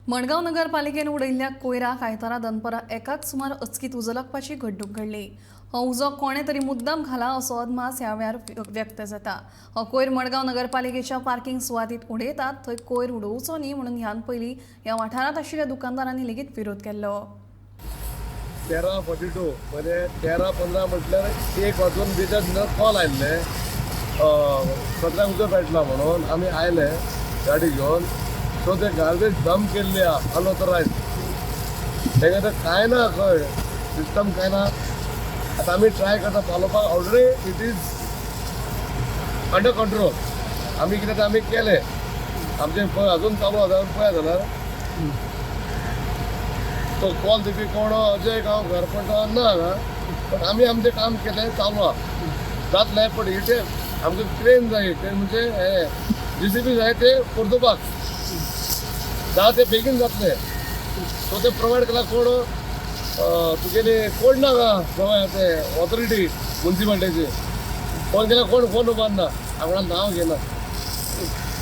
मडगांव नगरपालिकेन उडयल्ल्या कोयराक आयतारा दनपारां एकाक सुमार अचकीत उजलकपाची घडणूक घडली। हो उजो कोणे तरी मुद्दाम घाला असो अदमास ह्या वेळार व्यक्त जाता। हो कोयर मडगांव नगरपालिकेच्या पार्किंग सुवातीत उडयतात, थंय कोयर उडोवचो न्ही म्हणून ह्यान पयलीं ह्या वाठारांत आशिल्ल्या दुकानदारांनी लेगीत विरोध केल्लो। 13:42 म्हणजे 13:15 म्हटल्यार 1 वाजून 20 कॉल आयिल्ले सगळ्यांक उजो पेटला म्हणून आमी आयले गाडी घेवन। सो ते गार्बेज डंप केल्ली अनऑथरायज तेका कांय ना, खंय सिस्टम कांय ना। आतां आमी ट्राय करता पावोवपाक, already it is under control. आमी कितें आमी केले आमचे पळय अजून चालू आसा, पळय जाल्यार तो कॉल दिवपी कोण अजय गांव घरपणा ना हांगा, पण आमी आमचें काम केलें, चालू आहा जातलें। पण इथे आमकां क्रेन जाय, क्रेन म्हणजे हे JCB जाय ते परतुपाक जाता ते बेगीन जातले। सो ते प्रोवायड केला कोण तुगेली कोण ना प्रोवायड ते ऑथॉरिटी म्युन्सिपालिटीची फोन केला, कोण फोन उबारना, आपणा नांव घेना।